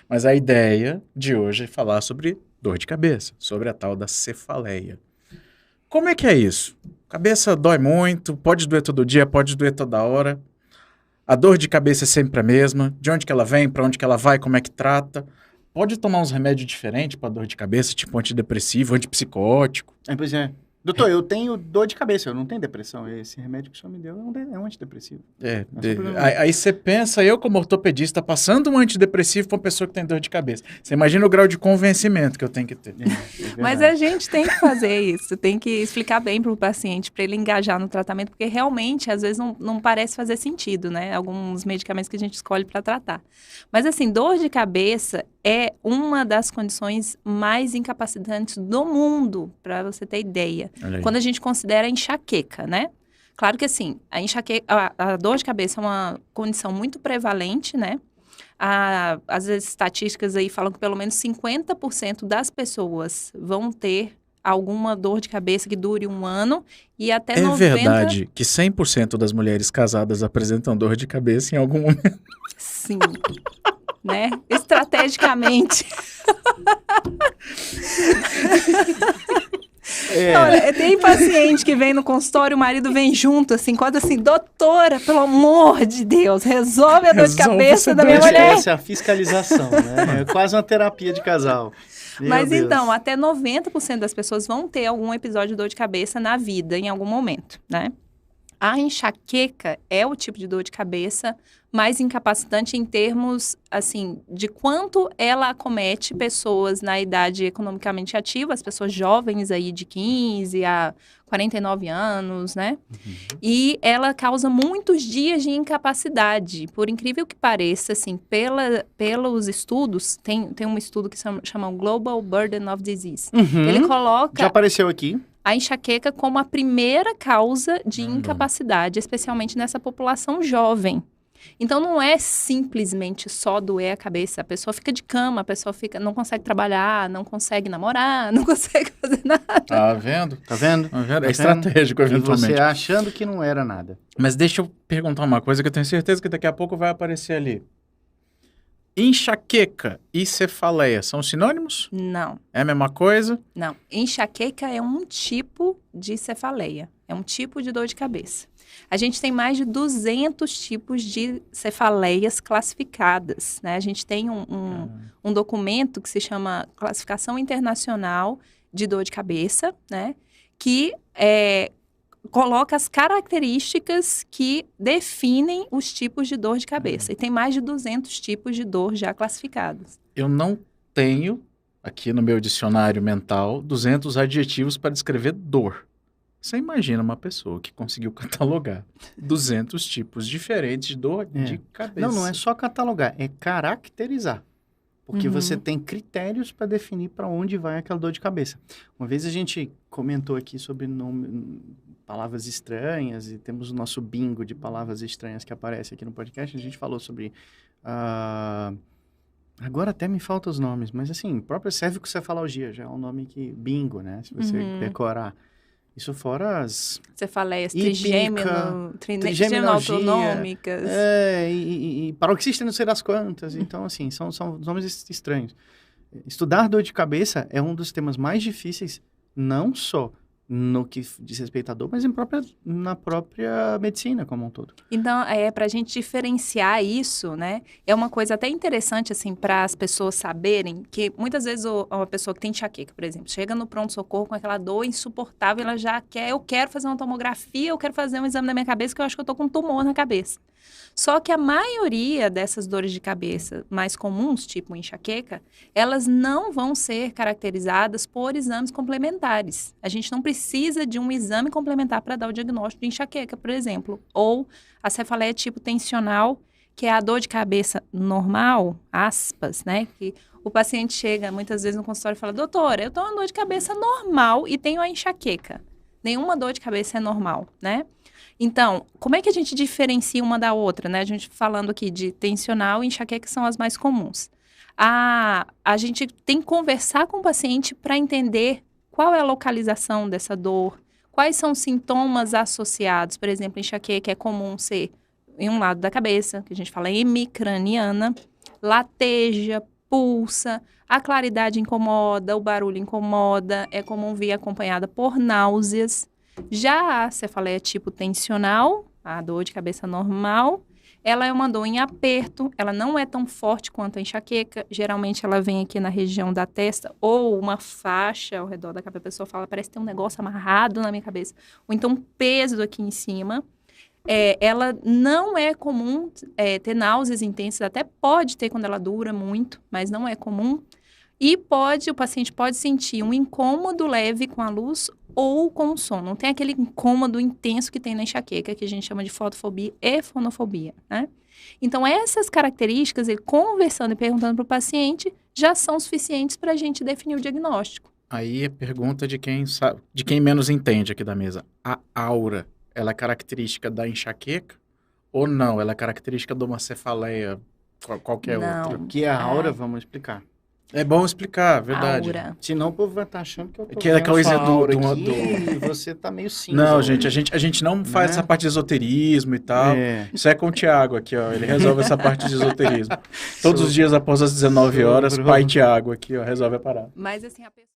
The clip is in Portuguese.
Mas a ideia de hoje é falar sobre dor de cabeça, sobre a tal da cefaleia. Como é que é isso? Cabeça dói muito, pode doer todo dia, pode doer toda hora. A dor de cabeça é sempre a mesma. De onde que ela vem, para onde que ela vai, como é que trata. Pode tomar uns remédios diferentes para dor de cabeça, tipo antidepressivo, antipsicótico. Pois é. Doutor, eu tenho dor de cabeça, eu não tenho depressão. Esse remédio que o senhor me deu é um antidepressivo. Aí você pensa, eu como ortopedista, passando um antidepressivo para uma pessoa que tem dor de cabeça. Você imagina o grau de convencimento que eu tenho que ter. Mas a gente tem que fazer isso, tem que explicar bem para o paciente, para ele engajar no tratamento, porque realmente, às vezes, não parece fazer sentido, né? Alguns medicamentos que a gente escolhe para tratar. Mas, assim, dor de cabeça é uma das condições mais incapacitantes do mundo, para você ter ideia. Quando a gente considera a enxaqueca, né? Claro que assim, a dor de cabeça é uma condição muito prevalente, né? As estatísticas aí falam que pelo menos 50% das pessoas vão ter alguma dor de cabeça que dure um ano e até 90%... É verdade que 100% das mulheres casadas apresentam dor de cabeça em algum momento. Sim. Né? Estrategicamente. Olha, tem paciente que vem no consultório, o marido vem junto, assim, quase assim, doutora, pelo amor de Deus, resolve a dor de cabeça da minha mulher. Essa é a fiscalização, né? É quase uma terapia de casal. Mas então, até 90% das pessoas vão ter algum episódio de dor de cabeça na vida, em algum momento, né? A enxaqueca é o tipo de dor de cabeça mais incapacitante em termos, assim, de quanto ela acomete pessoas na idade economicamente ativa, as pessoas jovens aí de 15 a 49 anos, né? Uhum. E ela causa muitos dias de incapacidade. Por incrível que pareça, assim, pelos estudos, tem um estudo que chama Global Burden of Disease. Uhum. Ele coloca... Já apareceu aqui. A enxaqueca como a primeira causa de incapacidade, especialmente nessa população jovem. Então, não é simplesmente só doer a cabeça. A pessoa fica de cama, a pessoa não consegue trabalhar, não consegue namorar, não consegue fazer nada. Tá vendo? Tá vendo? É estratégico, eventualmente. E você achando que não era nada. Mas deixa eu perguntar uma coisa que eu tenho certeza que daqui a pouco vai aparecer ali. Enxaqueca e cefaleia são sinônimos? Não. É a mesma coisa? Não. Enxaqueca é um tipo de cefaleia. É um tipo de dor de cabeça. A gente tem mais de 200 tipos de cefaleias classificadas, né? A gente tem um documento que se chama Classificação Internacional de Dor de Cabeça, né? Que coloca as características que definem os tipos de dor de cabeça. E tem mais de 200 tipos de dor já classificados. Eu não tenho, aqui no meu dicionário mental, 200 adjetivos para descrever dor. Você imagina uma pessoa que conseguiu catalogar 200 tipos diferentes de dor de cabeça. Não é só catalogar, é caracterizar. Porque você tem critérios para definir para onde vai aquela dor de cabeça. Uma vez a gente comentou aqui sobre palavras estranhas e temos o nosso bingo de palavras estranhas que aparece aqui no podcast. A gente falou sobre... agora até me faltam os nomes, mas assim, própria cervicocefalgia já é um nome que... Bingo, né? Se você decorar. Isso fora as... Cefaleias trigêmeo-autonômicas. E paroxista não sei das quantas. Então, assim, são nomes estranhos. Estudar dor de cabeça é um dos temas mais difíceis, não só no que diz respeito à dor, mas na própria medicina como um todo. Então, para a gente diferenciar isso, né, é uma coisa até interessante, assim, para as pessoas saberem que muitas vezes uma pessoa que tem enxaqueca, por exemplo, chega no pronto-socorro com aquela dor insuportável, ela já eu quero fazer uma tomografia, eu quero fazer um exame da minha cabeça, que eu acho que eu tô com um tumor na cabeça. Só que a maioria dessas dores de cabeça mais comuns, tipo enxaqueca, elas não vão ser caracterizadas por exames complementares. A gente não precisa de um exame complementar para dar o diagnóstico de enxaqueca, por exemplo. Ou a cefaleia tipo tensional, que é a dor de cabeça normal, aspas, né? Que o paciente chega muitas vezes no consultório e fala, doutora, eu tenho uma dor de cabeça normal e tenho a enxaqueca. Nenhuma dor de cabeça é normal, né? Então, como é que a gente diferencia uma da outra, né? A gente falando aqui de tensional e enxaqueca são as mais comuns. A gente tem que conversar com o paciente para entender qual é a localização dessa dor, quais são os sintomas associados. Por exemplo, enxaqueca é comum ser em um lado da cabeça, que a gente fala hemicraniana, lateja, pulsa, a claridade incomoda, o barulho incomoda, é comum vir acompanhada por náuseas. Já a cefaleia tipo tensional, a dor de cabeça normal, ela é uma dor em aperto, ela não é tão forte quanto a enxaqueca. Geralmente ela vem aqui na região da testa ou uma faixa ao redor da cabeça. A pessoa fala, parece ter um negócio amarrado na minha cabeça. Ou então um peso aqui em cima. Ela não é comum ter náuseas intensas, até pode ter quando ela dura muito, mas não é comum. E o paciente pode sentir um incômodo leve com a luz ou com o som. Não tem aquele incômodo intenso que tem na enxaqueca, que a gente chama de fotofobia e fonofobia, né? Então, essas características, ele conversando e perguntando para o paciente, já são suficientes para a gente definir o diagnóstico. Aí a pergunta de quem sabe, de quem menos entende aqui da mesa. A aura, ela é característica da enxaqueca ou não? Ela é característica de uma cefaleia qualquer Não. outra? O que é a aura, vamos explicar. É bom explicar, verdade. Aura. Senão o povo vai estar achando que eu tô Que é vendo coisa sua do- aura do- aqui do- e você tá meio cinza. Não, hoje. gente, a gente não faz Né? essa parte de esoterismo e tal. É. Isso é com o Tiago aqui, ó. Ele resolve essa parte de esoterismo. Todos os dias após as 19 horas, Sobrou. pai Tiago aqui, ó, resolve a parada. Mas assim, a pessoa...